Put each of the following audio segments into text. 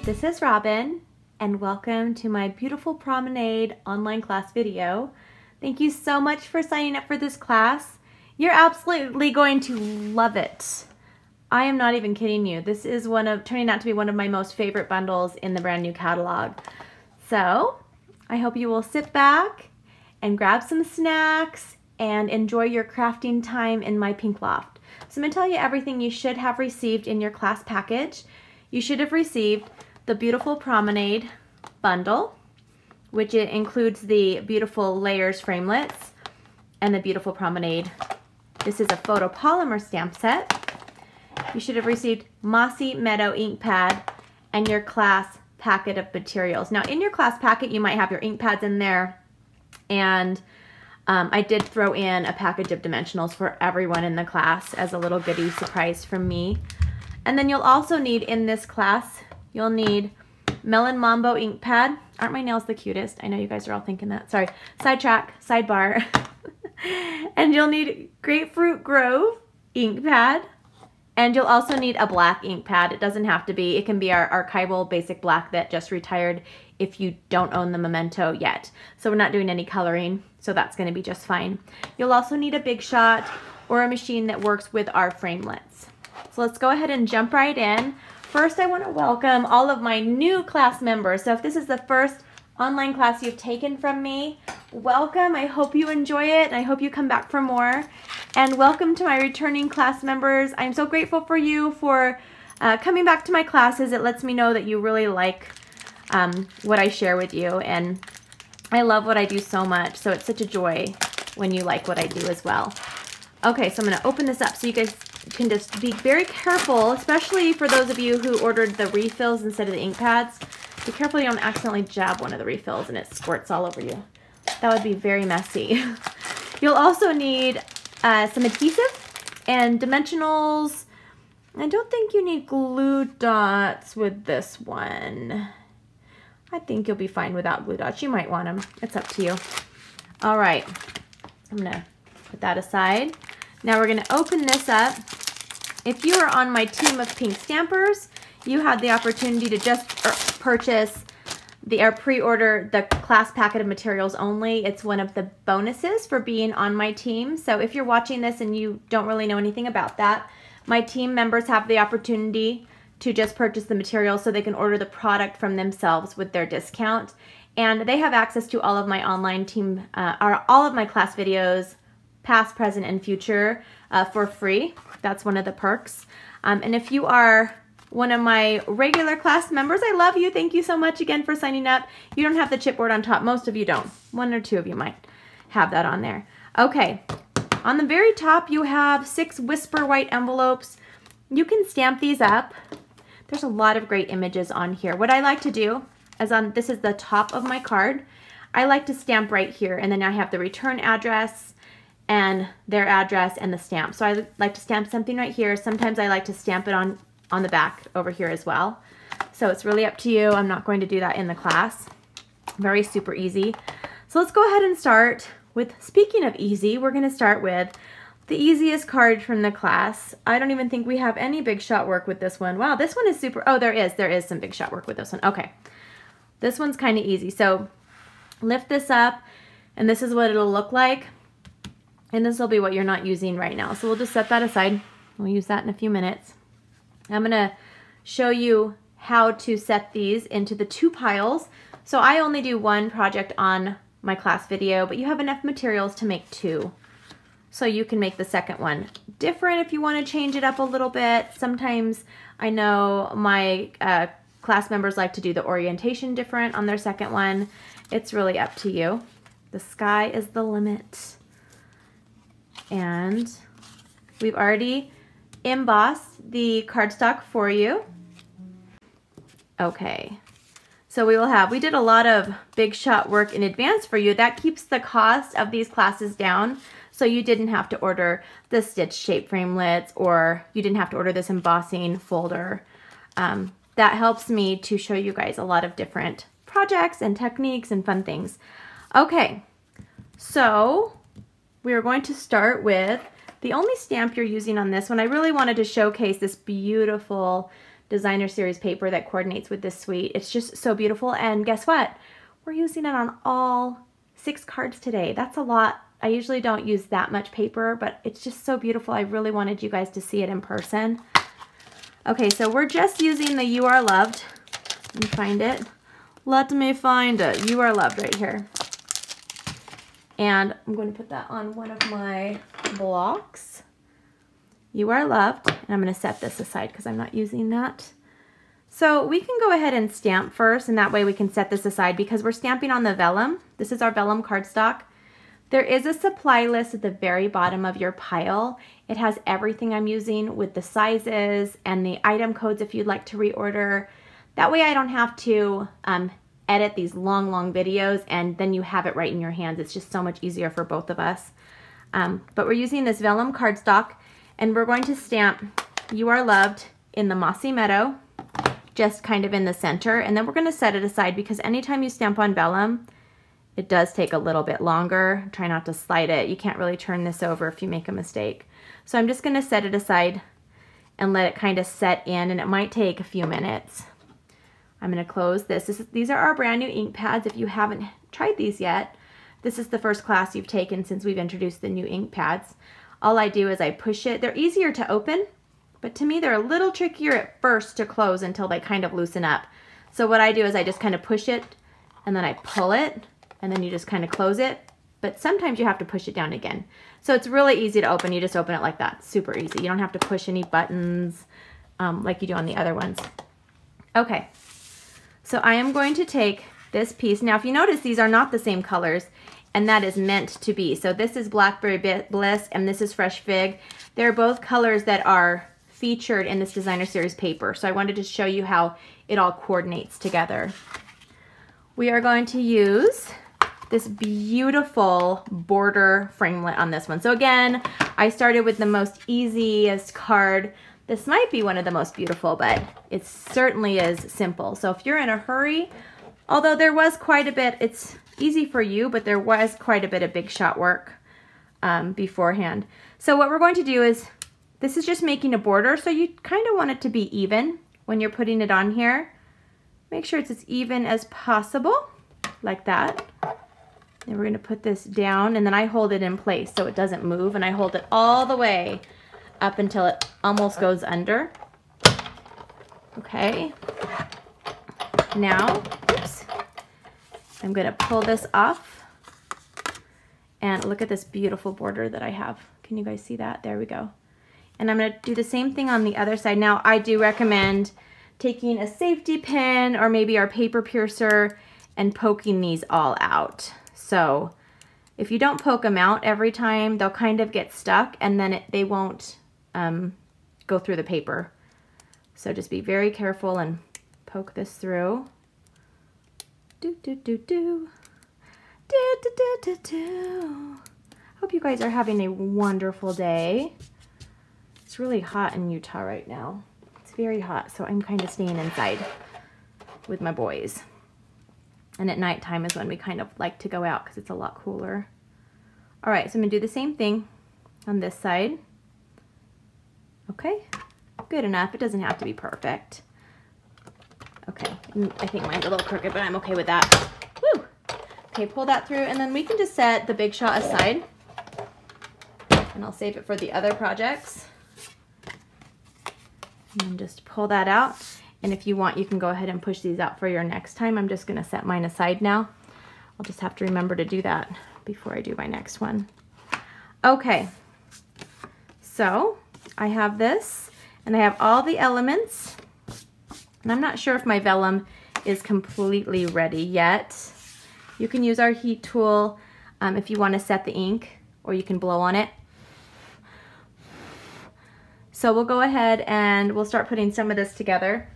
This is Robyn, and welcome to my beautiful Promenade online class video. Thank you so much for signing up for this class. You're absolutely going to love it. I am not even kidding you. This is turning out to be one of my most favorite bundles in the brand new catalog. So I hope you will sit back and grab some snacks and enjoy your crafting time in my pink loft. So I'm going to tell you everything you should have received in your class package. You should have received the beautiful Promenade bundle, which includes the beautiful layers framelets and the beautiful Promenade. This is a photopolymer stamp set. You should have received Mossy Meadow ink pad and your class packet of materials. Now in your class packet you might have your ink pads in there, and I did throw in a package of dimensionals for everyone in the class as a little goodie surprise from me. And then you'll also need in this class, you'll need Melon Mambo ink pad. Aren't my nails the cutest? I know you guys are all thinking that. Sorry. Sidebar. And you'll need Grapefruit Grove ink pad. And you'll also need a black ink pad. It doesn't have to be. It can be our archival basic black that just retired if you don't own the Memento yet. So we're not doing any coloring, so that's going to be just fine. You'll also need a Big Shot or a machine that works with our framelets. So let's go ahead and jump right in. First, I want to welcome all of my new class members. So if this is the first online class you've taken from me, welcome. I hope you enjoy it, and I hope you come back for more. And welcome to my returning class members. I'm so grateful for you for coming back to my classes. It lets me know that you really like what I share with you, and I love what I do so much. So it's such a joy when you like what I do as well. Okay, so I'm going to open this up so you guys can just be very careful, especially for those of you who ordered the refills instead of the ink pads. Be careful you don't accidentally jab one of the refills and it squirts all over you. That would be very messy. You'll also need some adhesive and dimensionals. I don't think you need glue dots with this one. I think you'll be fine without glue dots. You might want them. It's up to you. All right. I'm going to put that aside. Now we're going to open this up. If you are on my team of pink stampers, you had the opportunity to just purchase or pre-order the class packet of materials only. It's one of the bonuses for being on my team. So if you're watching this and you don't really know anything about that, my team members have the opportunity to just purchase the materials so they can order the product from themselves with their discount. And they have access to all of my online team, all of my class videos, past, present, and future for free. That's one of the perks. And if you are one of my regular class members, I love you. Thank you so much again for signing up. You don't have the chipboard on top. Most of you don't. One or two of you might have that on there. Okay. On the very top, you have 6 Whisper white envelopes. You can stamp these up. There's a lot of great images on here. What I like to do is this is the top of my card. I like to stamp right here, and then I have the return address and their address and the stamp. So I like to stamp something right here. Sometimes I like to stamp it on the back over here as well. So it's really up to you. I'm not going to do that in the class. Very super easy. So let's go ahead and start with, speaking of easy, we're going to start with the easiest card from the class. I don't even think we have any Big Shot work with this one. Wow, this one is super, oh, there is some Big Shot work with this one. Okay, this one's kind of easy. So lift this up, and this is what it'll look like. And this will be what you're not using right now. So we'll just set that aside. We'll use that in a few minutes. I'm going to show you how to set these into the 2 piles. So I only do 1 project on my class video, but you have enough materials to make 2. So you can make the second one different if you want to change it up a little bit. Sometimes I know my class members like to do the orientation different on their second one. It's really up to you. The sky is the limit. And we've already embossed the cardstock for you. Okay, so we did a lot of Big Shot work in advance for you. That keeps the cost of these classes down, so you didn't have to order the stitch shape framelets, or you didn't have to order this embossing folder. That helps me to show you guys a lot of different projects and techniques and fun things. Okay, so we are going to start with the only stamp you're using on this one. I really wanted to showcase this beautiful designer series paper that coordinates with this suite. It's just so beautiful, and guess what? We're using it on all 6 cards today. That's a lot. I usually don't use that much paper, but it's just so beautiful. I really wanted you guys to see it in person. Okay, so we're just using the You Are Loved. Let me find it. Let me find it. You Are Loved right here. And I'm going to put that on one of my blocks. You Are Loved. And I'm going to set this aside because I'm not using that. So we can go ahead and stamp first, and that way we can set this aside because we're stamping on the vellum. This is our vellum cardstock. There is a supply list at the very bottom of your pile. It has everything I'm using with the sizes and the item codes if you'd like to reorder. That way I don't have to edit these long videos and then you have it right in your hands. It's just so much easier for both of us. But we're using this vellum cardstock, and we're going to stamp You Are Loved in the Mossy Meadow, just kind of in the center. And then we're going to set it aside because anytime you stamp on vellum, it does take a little bit longer. Try not to slide it. You can't really turn this over if you make a mistake. So I'm just going to set it aside and let it kind of set in, and it might take a few minutes. I'm going to close this. These are our brand new ink pads. If you haven't tried these yet, this is the first class you've taken since we've introduced the new ink pads. All I do is I push it. They're easier to open, but to me they're a little trickier at first to close until they kind of loosen up. So what I do is I just kind of push it and then I pull it, and then you just kind of close it. But sometimes you have to push it down again. So it's really easy to open. You just open it like that. Super easy. You don't have to push any buttons like you do on the other ones. Okay, so I am going to take this piece. Now if you notice, these are not the same colors, and that is meant to be. So this is Blackberry Bliss and this is Fresh Fig. They're both colors that are featured in this designer series paper. So I wanted to show you how it all coordinates together. We are going to use this beautiful border framelit on this one. So again, I started with the most easiest card. This might be one of the most beautiful, but it certainly is simple. So if you're in a hurry, although there was quite a bit, it's easy for you, but there was quite a bit of big shot work beforehand. So what we're going to do is, this is just making a border, so you kind of want it to be even when you're putting it on here. Make sure it's as even as possible, like that. And we're going to put this down, and then I hold it in place so it doesn't move, and I hold it all the way up until it almost goes under. Okay. Now, oops, I'm going to pull this off, and look at this beautiful border that I have. Can you guys see that? There we go. And I'm going to do the same thing on the other side. Now, I do recommend taking a safety pin or maybe our paper piercer and poking these all out. So if you don't poke them out every time, they'll kind of get stuck, and then they won't go through the paper. So just be very careful and poke this through. Do, do, do, do. Do, do, do, do, do. Hope you guys are having a wonderful day. It's really hot in Utah right now. It's very hot, so I'm kind of staying inside with my boys. And at nighttime is when we kind of like to go out because it's a lot cooler. All right, so I'm gonna do the same thing on this side. Okay, good enough. It doesn't have to be perfect. Okay, I think mine's a little crooked, but I'm okay with that. Woo! Okay, pull that through, and then we can just set the Big Shot aside. And I'll save it for the other projects. And just pull that out. And if you want, you can go ahead and push these out for your next time. I'm just gonna set mine aside now. I'll just have to remember to do that before I do my next one. Okay, so I have this, and I have all the elements. And I'm not sure if my vellum is completely ready yet. You can use our heat tool if you want to set the ink, or you can blow on it. So we'll go ahead and we'll start putting some of this together.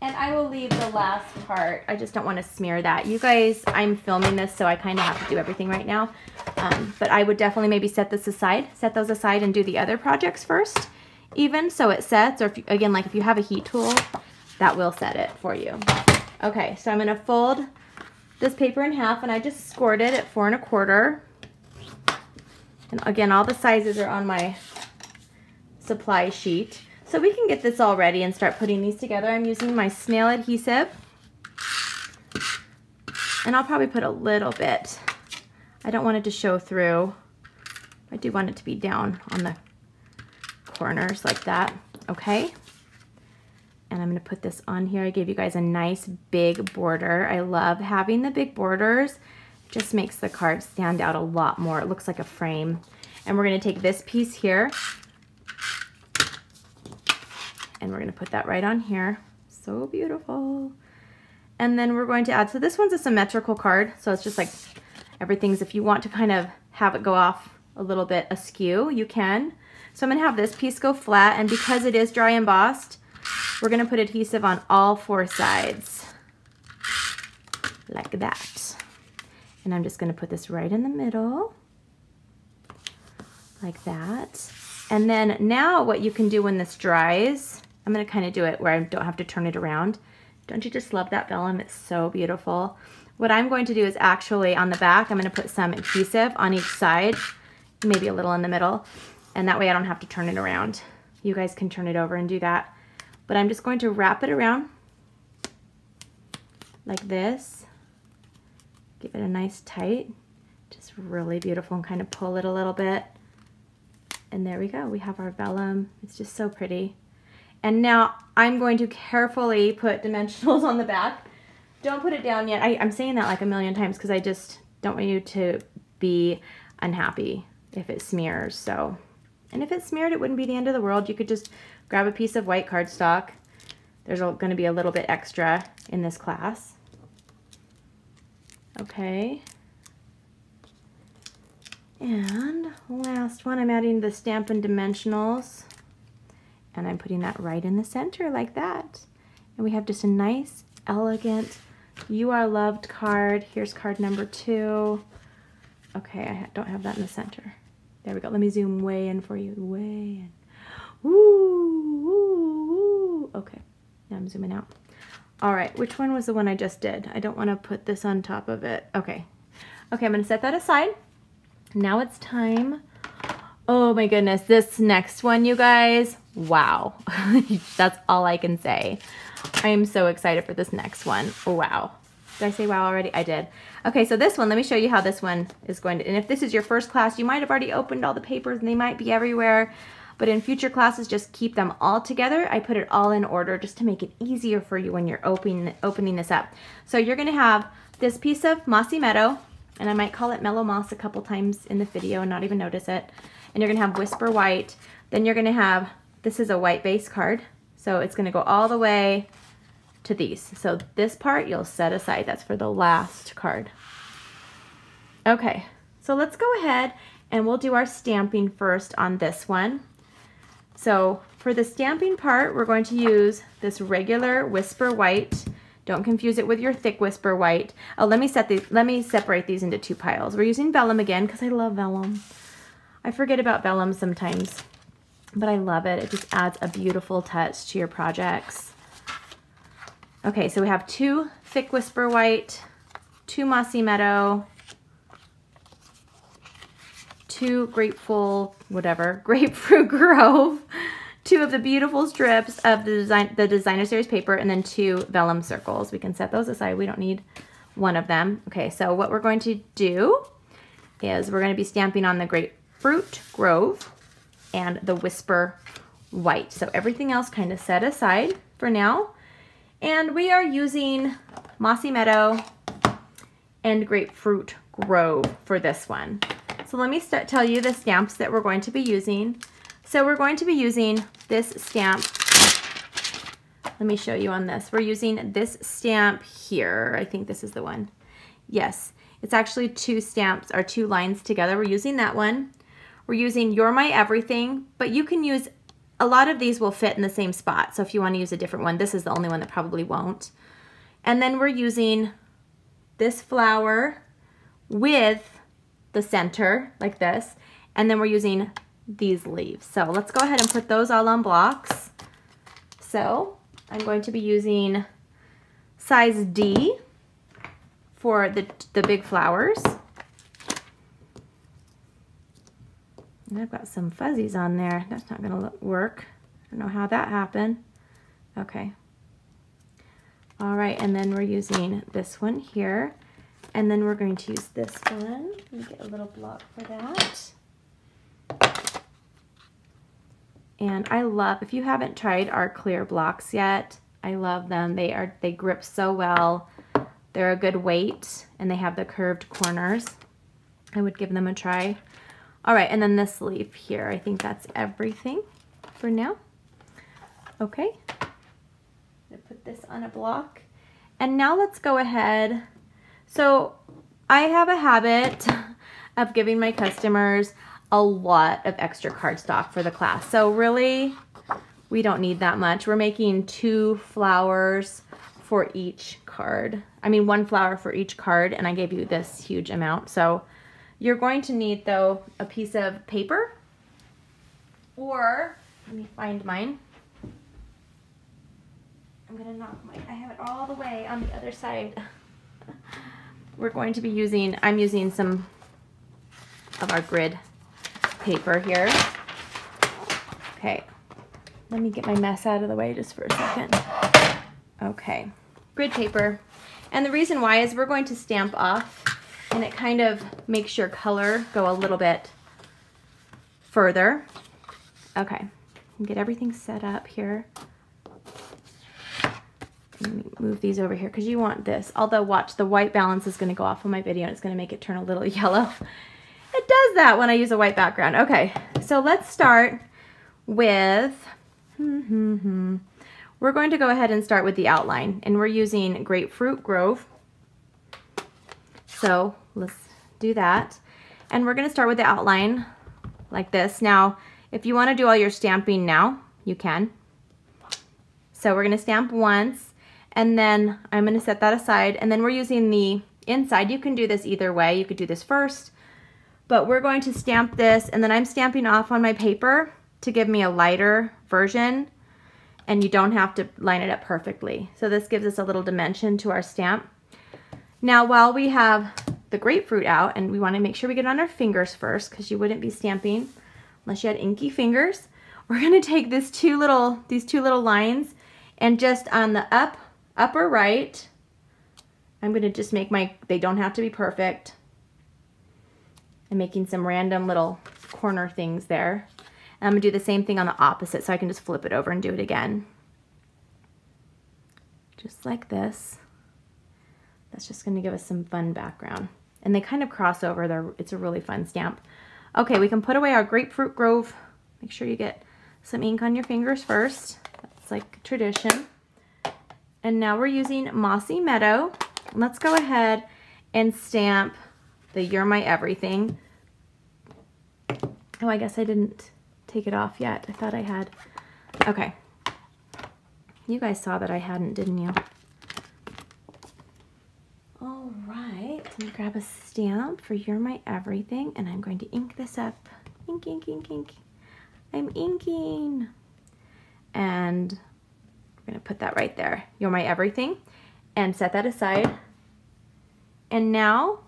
And I will leave the last part. I just don't want to smear that. You guys, I'm filming this, so I kind of have to do everything right now. But I would definitely maybe set those aside and do the other projects first, even so it sets. Or if you, again, like if you have a heat tool, that will set it for you. Okay, so I'm going to fold this paper in half, and I just scored it at 4 1/4. And again, all the sizes are on my supply sheet. So we can get this all ready and start putting these together. I'm using my snail adhesive. And I'll probably put a little bit. I don't want it to show through. I do want it to be down on the corners like that, okay? And I'm gonna put this on here. I gave you guys a nice big border. I love having the big borders. It just makes the card stand out a lot more. It looks like a frame. And we're gonna take this piece here and we're gonna put that right on here. So beautiful. And then we're going to add, so this one's a symmetrical card. So it's just like everything's, if you want to kind of have it go off a little bit askew, you can. So I'm gonna have this piece go flat, and because it is dry embossed, we're gonna put adhesive on all 4 sides, like that. And I'm just gonna put this right in the middle, like that. And then now what you can do when this dries, I'm gonna kind of do it where I don't have to turn it around. Don't you just love that vellum? It's so beautiful. What I'm going to do is actually on the back, I'm gonna put some adhesive on each side, maybe a little in the middle, and that way I don't have to turn it around. You guys can turn it over and do that. But I'm just going to wrap it around like this. Give it a nice tight, just really beautiful, and kind of pull it a little bit. And there we go, we have our vellum. It's just so pretty. And now I'm going to carefully put dimensionals on the back. Don't put it down yet. I'm saying that like a million times because I just don't want you to be unhappy if it smears. So, and if it smeared, it wouldn't be the end of the world. You could just grab a piece of white cardstock. There's going to be a little bit extra in this class. Okay. And last one, I'm adding the Stampin' Dimensionals. And I'm putting that right in the center like that. And we have just a nice, elegant, You Are Loved card. Here's card number 2. Okay, I don't have that in the center. There we go. Let me zoom way in for you. Way in. Woo, woo, woo. Okay, now I'm zooming out. All right, which one was the one I just did? I don't want to put this on top of it. Okay. Okay, I'm going to set that aside. Now it's time. Oh my goodness, this next one, you guys. Wow. That's all I can say. I am so excited for this next one. Wow. Did I say wow already? I did. Okay, so this one, let me show you how this one is going to, and if this is your first class, you might have already opened all the papers and they might be everywhere, but in future classes, just keep them all together. I put it all in order just to make it easier for you when you're opening this up. So you're gonna have this piece of Mossy Meadow, and I might call it Mellow Moss a couple times in the video and not even notice it. And you're gonna have Whisper White. Then you're gonna have, this is a white base card, so it's gonna go all the way to these. So this part you'll set aside. That's for the last card. Okay, so let's go ahead and we'll do our stamping first on this one. So for the stamping part, we're going to use this regular Whisper White. Don't confuse it with your thick Whisper White. Oh, let me separate these into 2 piles. We're using vellum again because I love vellum. I forget about vellum sometimes, but I love it. It just adds a beautiful touch to your projects. Okay, so we have 2 thick Whisper White, 2 Mossy Meadow, 2 Grapefruit Grove, 2 of the beautiful strips of the Designer Series paper, and then 2 vellum circles. We can set those aside. We don't need one of them. Okay, so what we're going to do is we're going to be stamping on the Grapefruit Grove and the Whisper White. So everything else kind of set aside for now. And we are using Mossy Meadow and Grapefruit Grove for this one. So let me tell you the stamps that we're going to be using. So we're going to be using this stamp. Let me show you on this. We're using this stamp here. I think this is the one. Yes, it's actually 2 stamps or 2 lines together. We're using that one. We're using You're My Everything, but you can use, a lot of these will fit in the same spot. So if you want to use a different one, this is the only one that probably won't. And then we're using this flower with the center like this. And then we're using these leaves. So let's go ahead and put those all on blocks. So I'm going to be using size D for the big flowers. And I've got some fuzzies on there. That's not gonna work. don't know how that happened. Okay. All right, and then we're using this one here. And then we're going to use this one. Let me get a little block for that. And I love, if you haven't tried our clear blocks yet, I love them. They grip so well. They're a good weight, and they have the curved corners. I would give them a try. All right, and then this leaf here. I think that's everything for now. Okay. I'm gonna put this on a block. And now let's go ahead. So I have a habit of giving my customers a lot of extra cardstock for the class. So really, we don't need that much. We're making 2 flowers for each card. I mean, 1 flower for each card, and I gave you this huge amount. So you're going to need, though, a piece of paper, or, let me find mine. I'm gonna knock mine. I have it all the way on the other side. We're going to be using, I'm using some of our grid paper here. Okay, let me get my mess out of the way just for a second. Okay, grid paper. And the reason why is we're going to stamp off, and it kind of makes your color go a little bit further. Okay, get everything set up here. Let me move these over here because you want this. Although watch, the white balance is going to go off on my video and it's going to make it turn a little yellow. It does that when I use a white background. Okay, so let's start with, we're going to go ahead and start with the outline, and we're using Grapefruit Grove. So let's do that. And we're going to start with the outline like this. Now, if you want to do all your stamping now, you can. So we're going to stamp once, and then I'm going to set that aside, and then we're using the inside. You can do this either way. You could do this first, but we're going to stamp this, and then I'm stamping off on my paper to give me a lighter version, and you don't have to line it up perfectly. So this gives us a little dimension to our stamp. Now, while we have the grapefruit out, and we want to make sure we get it on our fingers first, because you wouldn't be stamping unless you had inky fingers, we're going to take these two little lines, and just on the upper right, I'm going to just make they don't have to be perfect. I'm making some random little corner things there. And I'm going to do the same thing on the opposite, so I can just flip it over and do it again. Just like this. That's just going to give us some fun background. And they kind of cross over. It's a really fun stamp. Okay, we can put away our Grapefruit Grove. Make sure you get some ink on your fingers first. That's like tradition. And now we're using Mossy Meadow. Let's go ahead and stamp the You're My Everything. Oh, I guess I didn't take it off yet. I thought I had. Okay. You guys saw that I hadn't, didn't you? All right. Let me grab a stamp for You're My Everything, and I'm going to ink this up. Ink, ink, ink, ink. I'm inking. And we're going to put that right there. You're My Everything. And set that aside. And now,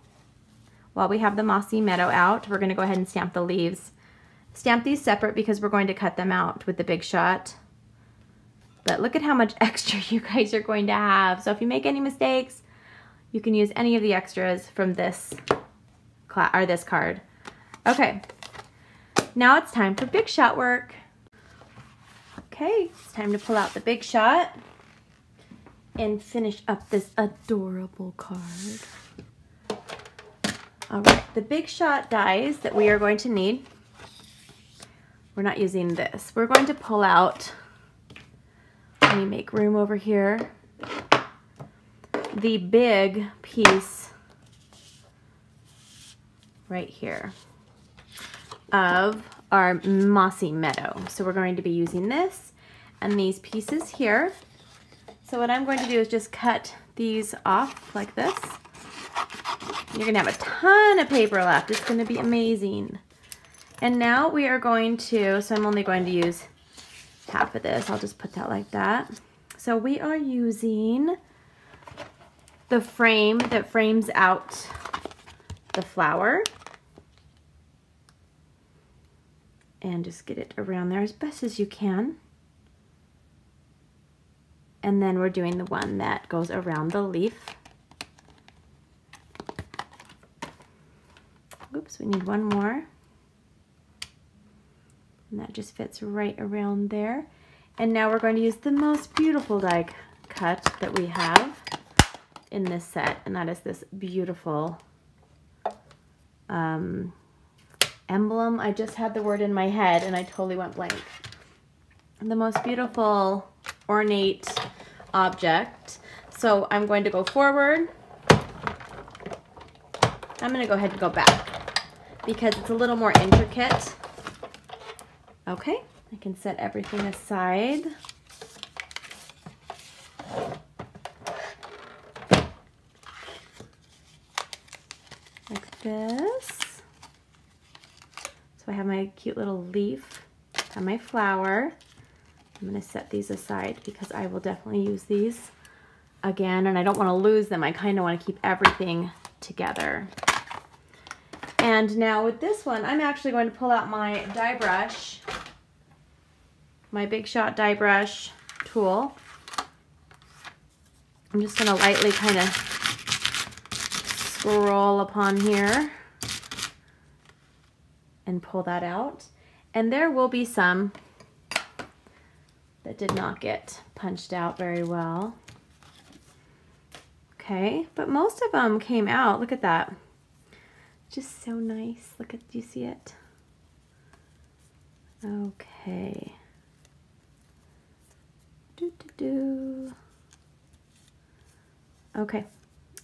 while we have the Mossy Meadow out, we're going to go ahead and stamp the leaves. Stamp these separate because we're going to cut them out with the Big Shot. But look at how much extra you guys are going to have. So if you make any mistakes, you can use any of the extras from this card. Okay, now it's time for Big Shot work. Okay, it's time to pull out the Big Shot and finish up this adorable card. All right, the Big Shot dies that we are going to need. We're not using this. We're going to pull out, let me make room over here, the big piece right here of our Mossy Meadow. So we're going to be using this and these pieces here. So what I'm going to do is just cut these off like this. You're going to have a ton of paper left. It's going to be amazing. And now we are going to, so I'm only going to use half of this. I'll just put that like that. So we are using the frame that frames out the flower. And just get it around there as best as you can. And then we're doing the one that goes around the leaf. Oops, we need one more. And that just fits right around there. And now we're going to use the most beautiful die cut that we have in this set, and that is this beautiful emblem. I just had the word in my head and I totally went blank. The most beautiful ornate object. So I'm going to go forward. I'm going to go ahead and go back because it's a little more intricate. Okay, I can set everything aside. Like this. So I have my cute little leaf and my flower. I'm going to set these aside because I will definitely use these again, and I don't want to lose them. I kind of want to keep everything together. And now with this one, I'm actually going to pull out my die brush, my Big Shot die brush tool. I'm just going to lightly kind of scroll upon here and pull that out. And there will be some that did not get punched out very well. Okay, but most of them came out. Look at that. Just so nice. Look at, do you see it? Okay. Okay,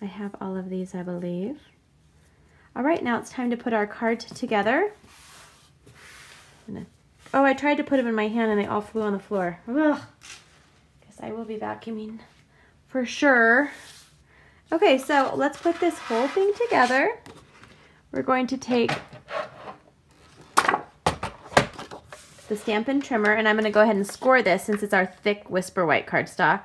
I have all of these, I believe. All right, now it's time to put our card together. Oh, I tried to put them in my hand and they all flew on the floor. Ugh. Guess I will be vacuuming for sure. Okay, so let's put this whole thing together. We're going to take the Stampin' Trimmer, and I'm going to go ahead and score this since it's our thick Whisper White cardstock.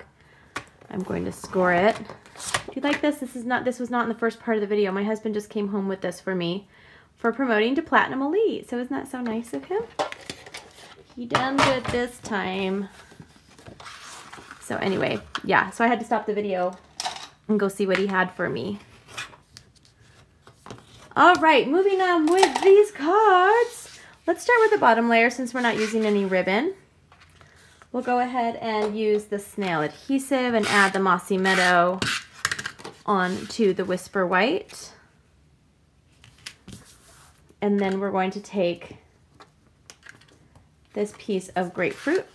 I'm going to score it. Do you like this? This was not in the first part of the video. My husband just came home with this for me for promoting to Platinum Elite. So isn't that so nice of him? He done good this time. So anyway, yeah, so I had to stop the video and go see what he had for me. All right, moving on with these cards. Let's start with the bottom layer since we're not using any ribbon. We'll go ahead and use the snail adhesive and add the Mossy Meadow onto the Whisper White. And then we're going to take this piece of grapefruit.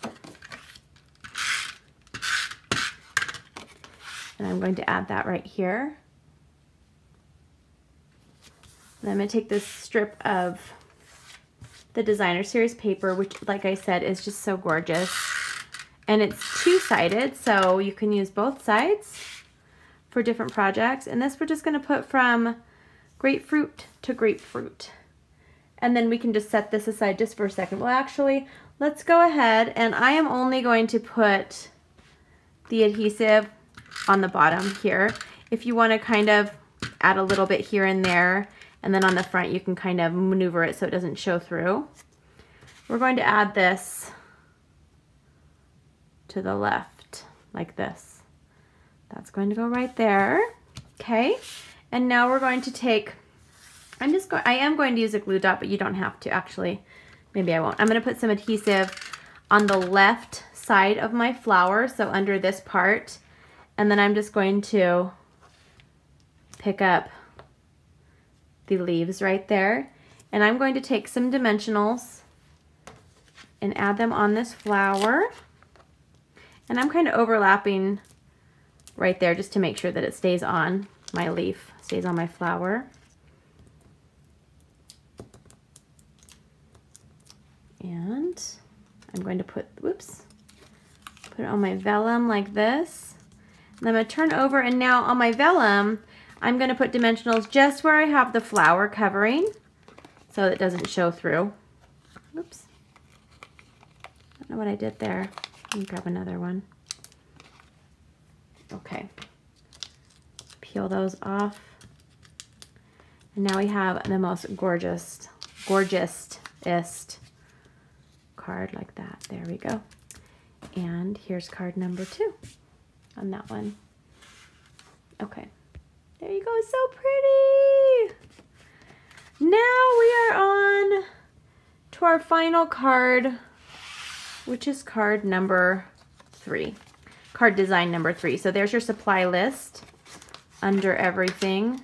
And I'm going to add that right here. And I'm going to take this strip of the Designer Series paper, which, like I said, is just so gorgeous. And it's two-sided, so you can use both sides for different projects. And this we're just going to put from grapefruit to grapefruit. And then we can just set this aside just for a second. Well, actually, let's go ahead, and I am only going to put the adhesive on the bottom here. If you want to kind of add a little bit here and there, and then on the front you can kind of maneuver it so it doesn't show through. We're going to add this to the left like this. That's going to go right there. Okay, and now we're going to take, I am going to use a glue dot, but you don't have to actually. Maybe I won't. I'm going to put some adhesive on the left side of my flower, so under this part, and then I'm just going to pick up the leaves right there, and I'm going to take some dimensionals and add them on this flower, and I'm kind of overlapping right there just to make sure that it stays on my leaf, stays on my flower. And I'm going to put it on my vellum like this. And I'm going to turn over, and now on my vellum, I'm going to put dimensionals just where I have the flower covering so that it doesn't show through. Oops. I don't know what I did there. Let me grab another one. Okay. Peel those off. And now we have the most gorgeous card like that. There we go. And here's card number 2. on that one. Okay, there you go, so pretty. Now we are on to our final card, which is card number 3, card design number 3. So there's your supply list under everything.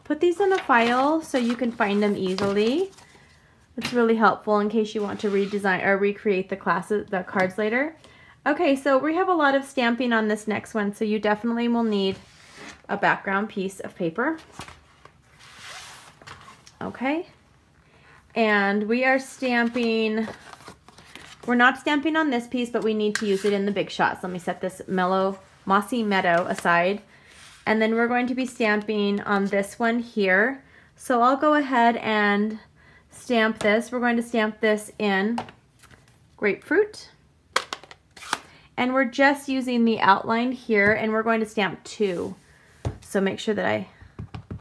Put these in a file so you can find them easily. It's really helpful in case you want to redesign or recreate the cards later. Okay, so we have a lot of stamping on this next one, so you definitely will need a background piece of paper. Okay, and we are stamping, we're not stamping on this piece, but we need to use it in the big shot. So let me set this Mossy Meadow aside. And then we're going to be stamping on this one here. So I'll go ahead and stamp this. We're going to stamp this in Grapefruit. And we're just using the outline here, and we're going to stamp 2. So make sure that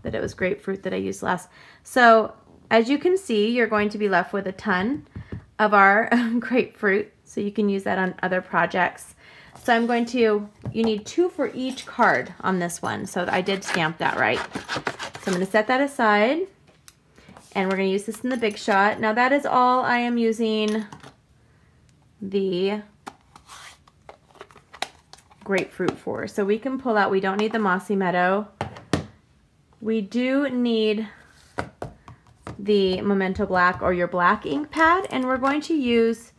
it was Grapefruit that I used last. So as you can see, you're going to be left with a ton of our grapefruit. So you can use that on other projects. So I'm going to, you need 2 for each card on this one. So I did stamp that right. So I'm going to set that aside, and we're going to use this in the big shot. Now that is all I am using the grapefruit for. So we can pull out, we don't need the Mossy Meadow. We do need the Memento Black or your black ink pad, and we're going to use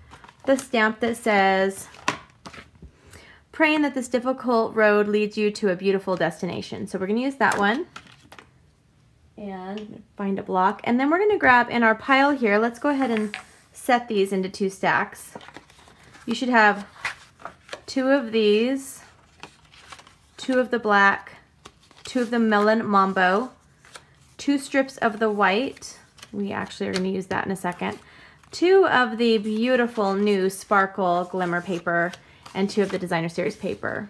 the stamp that says, praying that this difficult road leads you to a beautiful destination. So we're going to use that one and find a block. And then we're going to grab in our pile here, let's go ahead and set these into 2 stacks. You should have 2 of these, 2 of the black, 2 of the Melon Mambo, 2 strips of the white. We actually are going to use that in a second. 2 of the beautiful new sparkle glimmer paper, and 2 of the Designer Series paper.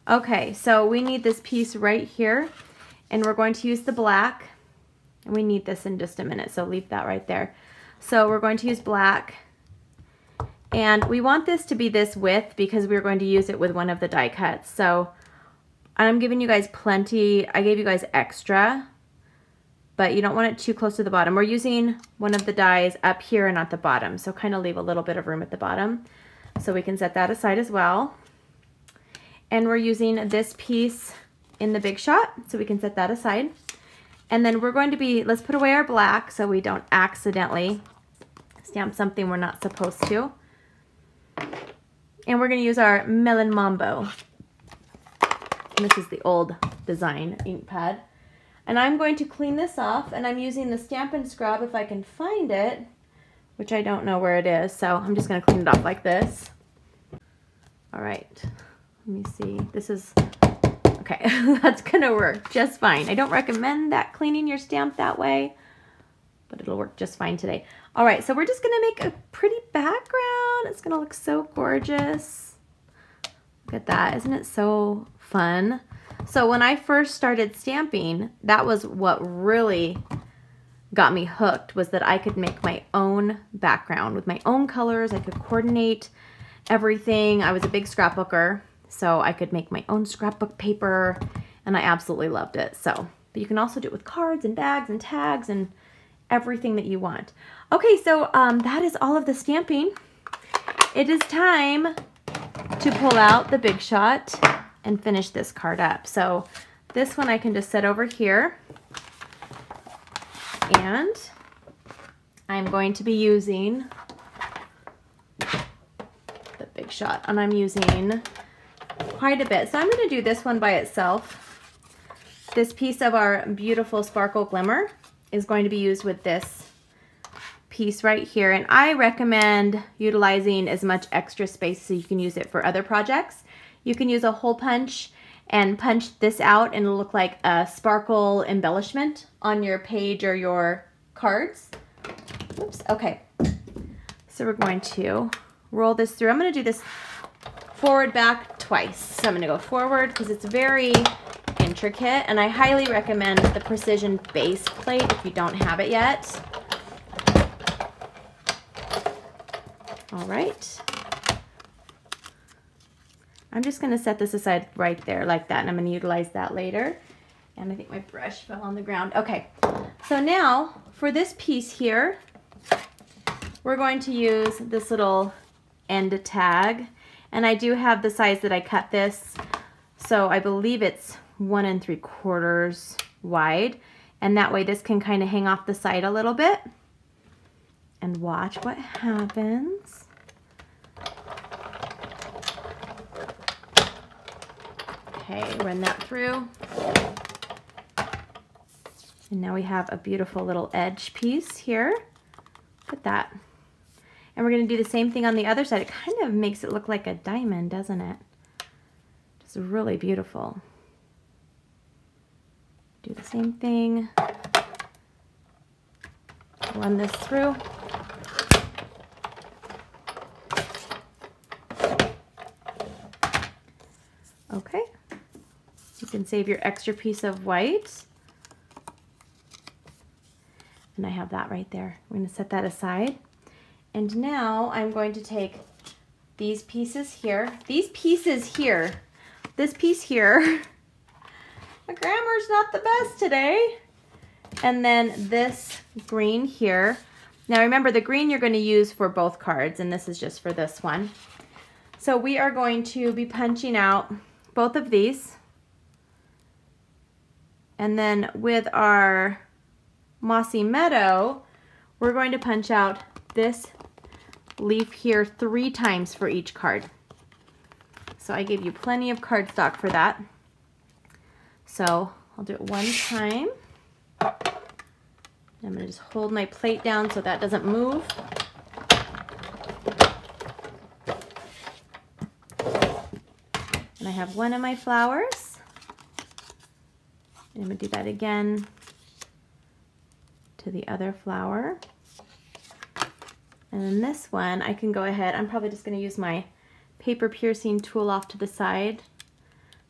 Okay, so we need this piece right here, and we're going to use the black. And we need this in just a minute, so leave that right there. So we're going to use black, and we want this to be this width because we're going to use it with one of the die cuts. So I'm giving you guys plenty. I gave you guys extra, but you don't want it too close to the bottom. We're using one of the dies up here and at the bottom, so kind of leave a little bit of room at the bottom. So we can set that aside as well. And we're using this piece in the big shot, so we can set that aside. And then we're going to be, let's put away our black so we don't accidentally stamp something we're not supposed to. And we're going to use our Melon Mambo. And this is the old design ink pad. And I'm going to clean this off, and I'm using the Stampin' Scrub if I can find it, which I don't know where it is, so I'm just going to clean it off like this. All right, let me see. This is, okay, that's going to work just fine. I don't recommend that cleaning your stamp that way, but it'll work just fine today. All right, so we're just going to make a pretty background. It's going to look so gorgeous. Look at that. Isn't it so fun? So when I first started stamping, that was what really got me hooked, was that I could make my own background with my own colors. I could coordinate everything. I was a big scrapbooker, so I could make my own scrapbook paper, and I absolutely loved it. So, but you can also do it with cards and bags and tags and everything that you want. Okay, so that is all of the stamping. It is time to pull out the Big Shot and finish this card up. So this one I can just set over here. And I'm going to be using the Big Shot, and I'm using quite a bit. So I'm going to do this one by itself. This piece of our beautiful sparkle glimmer is going to be used with this piece right here, and I recommend utilizing as much extra space so you can use it for other projects. You can use a hole punch and punch this out, and it'll look like a sparkle embellishment on your page or your cards. Oops, okay. So we're going to roll this through. I'm going to do this forward, back twice. So I'm going to go forward because it's very intricate, and I highly recommend the Precision base plate if you don't have it yet. All right. I'm just going to set this aside right there like that, and I'm going to utilize that later. And I think my brush fell on the ground. Okay, so now for this piece here, we're going to use this little end tag. And I do have the size that I cut this, so I believe it's 1 3/4 wide. And that way this can kind of hang off the side a little bit. And watch what happens. Okay, run that through. And now we have a beautiful little edge piece here. Look at that. And we're going to do the same thing on the other side. It kind of makes it look like a diamond, doesn't it? It's really beautiful. Do the same thing. Run this through. Okay. You can save your extra piece of white. And I have that right there. I'm going to set that aside. And now I'm going to take these pieces here. These pieces here. This piece here. My grammar's not the best today. And then this green here. Now remember, the green you're going to use for both cards, and this is just for this one. So we are going to be punching out both of these. And then with our Mossy Meadow, we're going to punch out this leaf here 3 times for each card. So I gave you plenty of cardstock for that. So I'll do it 1 time. I'm going to just hold my plate down so that doesn't move. And I have 1 of my flowers. And I'm going to do that again to the other flower. And then this one, I can go ahead, I'm probably just going to use my paper piercing tool off to the side,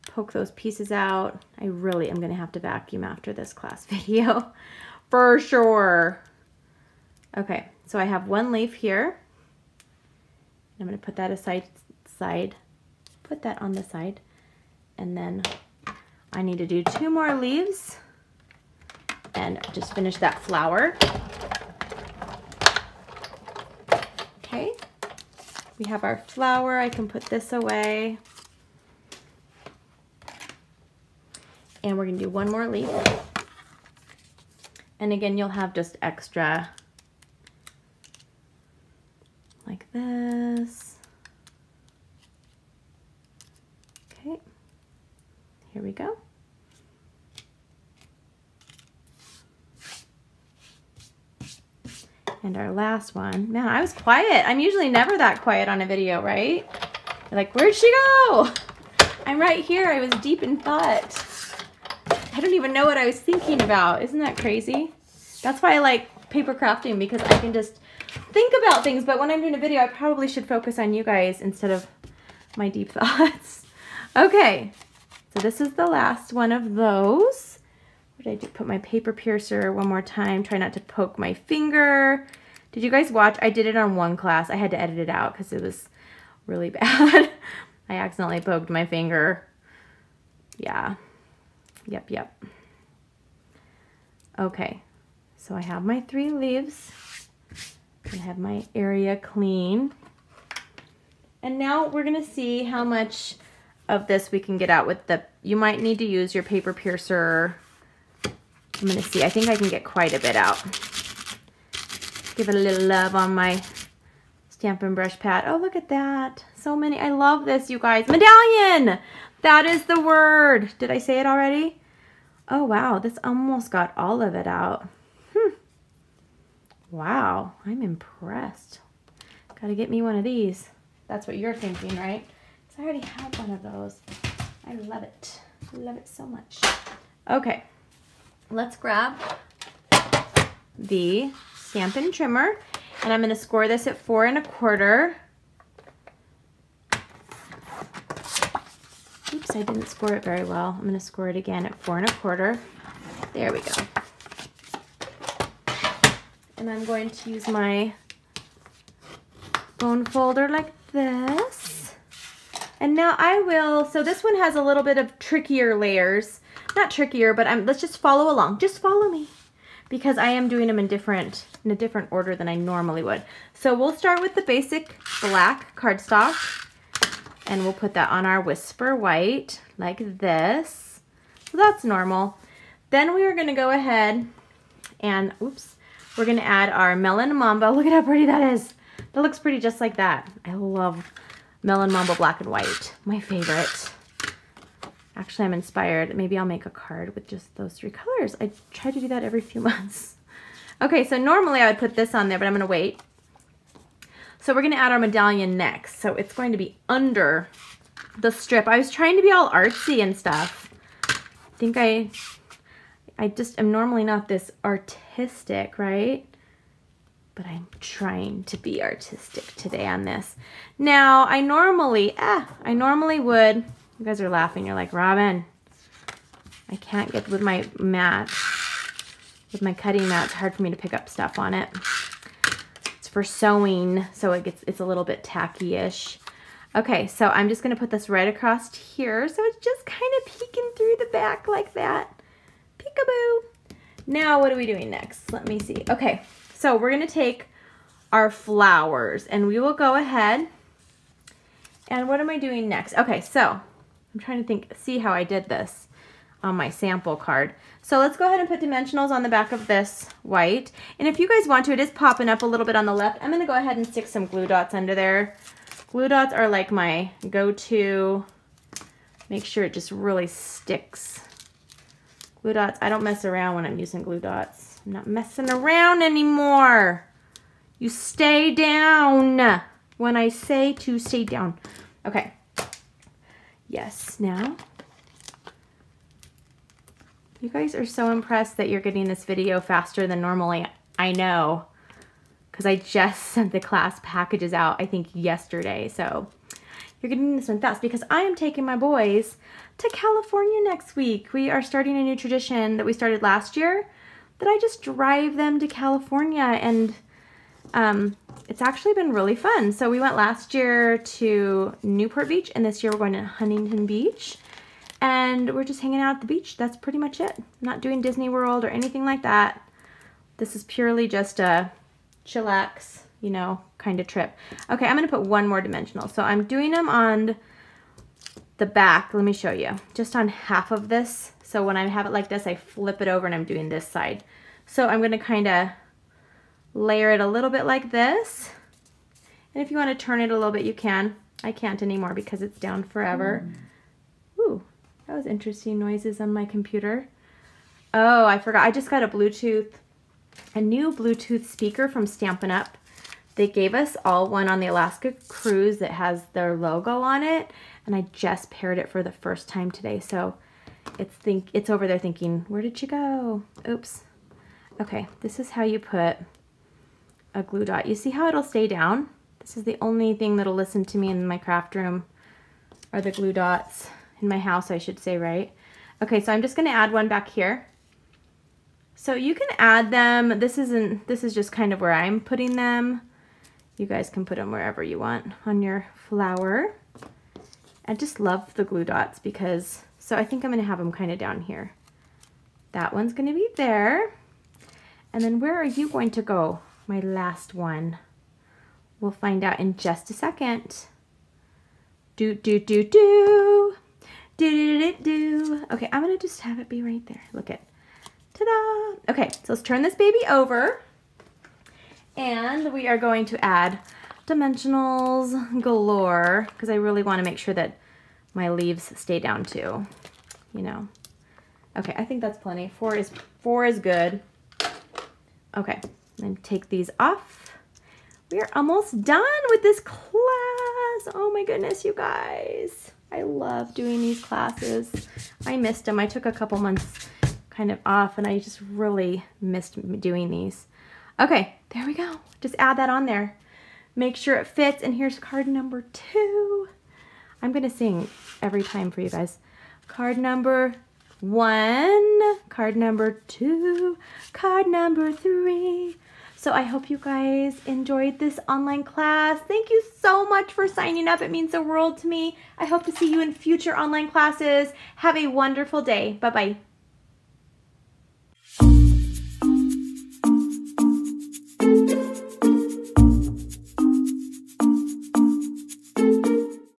poke those pieces out. I really am going to have to vacuum after this class video, for sure. Okay, so I have 1 leaf here. I'm going to put that aside, put that on the side, and then I need to do 2 more leaves and just finish that flower. Okay, we have our flower. I can put this away. And we're going to do 1 more leaf. And again, you'll have just extra like this. Okay, here we go. And our last one. Man, I was quiet. I'm usually never that quiet on a video, right? You're like, where'd she go? I'm right here. I was deep in thought. I don't even know what I was thinking about. Isn't that crazy? That's why I like paper crafting, because I can just think about things. But when I'm doing a video, I probably should focus on you guys instead of my deep thoughts. Okay, so this is the last one of those. What did I do? Put my paper piercer one more time. Try not to poke my finger. Did you guys watch? I did it on 1 class. I had to edit it out because it was really bad. I accidentally poked my finger. Yeah. Yep. Okay, so I have my 3 leaves. I have my area clean. And now we're gonna see how much of this we can get out with the, you might need to use your paper piercer. I'm gonna see, I think I can get quite a bit out. Give it a little love on my Stampin' Brush pad. Oh, look at that. So many, I love this, you guys. Medallion! That is the word. Did I say it already? Oh, wow, this almost got all of it out. Wow, I'm impressed. Gotta get me one of these. That's what you're thinking, right? Because I already have one of those. I love it. Love it so much. Okay, let's grab the Stampin' Trimmer, and I'm gonna score this at 4 1/4. Oops, I didn't score it very well. I'm gonna score it again at 4 1/4. There we go. And I'm going to use my bone folder like this. And now I will, so this one has a little bit of trickier layers. Not trickier, but let's just follow along. Just follow me. Because I am doing them in a different order than I normally would. So we'll start with the basic black cardstock. And we'll put that on our Whisper White like this. So that's normal. Then we are gonna go ahead and, oops, we're gonna add our Melon Mambo. Look at how pretty that is. That looks pretty just like that. I love Melon Mambo black and white, my favorite. Actually, I'm inspired. Maybe I'll make a card with just those 3 colors. I try to do that every few months. Okay, so normally I would put this on there, but I'm gonna wait. So we're gonna add our medallion next. So it's going to be under the strip. I was trying to be all artsy and stuff. I think I just am normally not this artistic, right? But I'm trying to be artistic today on this. Now, I normally would, you guys are laughing, you're like, Robyn, I can't get with my mat, with my cutting mat, it's hard for me to pick up stuff on it. It's for sewing, so it's a little bit tacky-ish. Okay, so I'm just gonna put this right across here, so it's just kind of peeking through the back like that. Peekaboo. Now, what are we doing next? Let me see. Okay. So we're going to take our flowers and we will go ahead and what am I doing next? Okay, so I'm trying to see how I did this on my sample card. So let's go ahead and put dimensionals on the back of this white. And if you guys want to, it is popping up a little bit on the left. I'm going to go ahead and stick some glue dots under there. Glue dots are like my go-to. Make sure it just really sticks. Glue dots, I don't mess around when I'm using glue dots. I'm not messing around anymore. You stay down when I say to stay down. Okay. Yes, now. You guys are so impressed that you're getting this video faster than normally. I know. Because I just sent the class packages out, I think, yesterday. So you're getting this one fast because I am taking my boys to California next week. We are starting a new tradition that we started last year. That I just drive them to California and it's actually been really fun. So we went last year to Newport Beach and this year we're going to Huntington Beach and we're just hanging out at the beach. That's pretty much it. Not doing Disney World or anything like that. This is purely just a chillax, you know, kind of trip. Okay, I'm going to put one more dimensional. So I'm doing them on the back. Let me show you. Just on half of this. So when I have it like this, I flip it over and I'm doing this side. So I'm going to kind of layer it a little bit like this. And if you want to turn it a little bit, you can. I can't anymore because it's down forever. Ooh, that was interesting noises on my computer. Oh, I forgot. I just got a new Bluetooth speaker from Stampin' Up. They gave us all one on the Alaska cruise that has their logo on it. And I just paired it for the first time today. So it's over there thinking, where did you go? Oops. Okay, this is how you put a glue dot. You see how it'll stay down? This is the only thing that'll listen to me in my craft room are the glue dots. In my house, I should say, right? Okay, so I'm just gonna add one back here. So you can add them. This is just kind of where I'm putting them. You guys can put them wherever you want on your flower. I just love the glue dots because, so I think I'm gonna have them kind of down here. That one's gonna be there. And then where are you going to go? My last one. We'll find out in just a second. Do, do, do, do. Do, do, do, do. Okay, I'm gonna just have it be right there. Look at, ta-da. Okay, so let's turn this baby over. And we are going to add dimensionals galore because I really want to make sure that my leaves stay down too, you know. Okay, I think that's plenty. Four is good. Okay, then take these off. We are almost done with this class. Oh my goodness, you guys. I love doing these classes. I missed them. I took a couple months kind of off and I just really missed doing these. Okay, there we go. Just add that on there. Make sure it fits. And here's card number 2. I'm going to sing every time for you guys. Card number 1, card number 2, card number 3. So I hope you guys enjoyed this online class. Thank you so much for signing up. It means the world to me. I hope to see you in future online classes. Have a wonderful day. Bye-bye.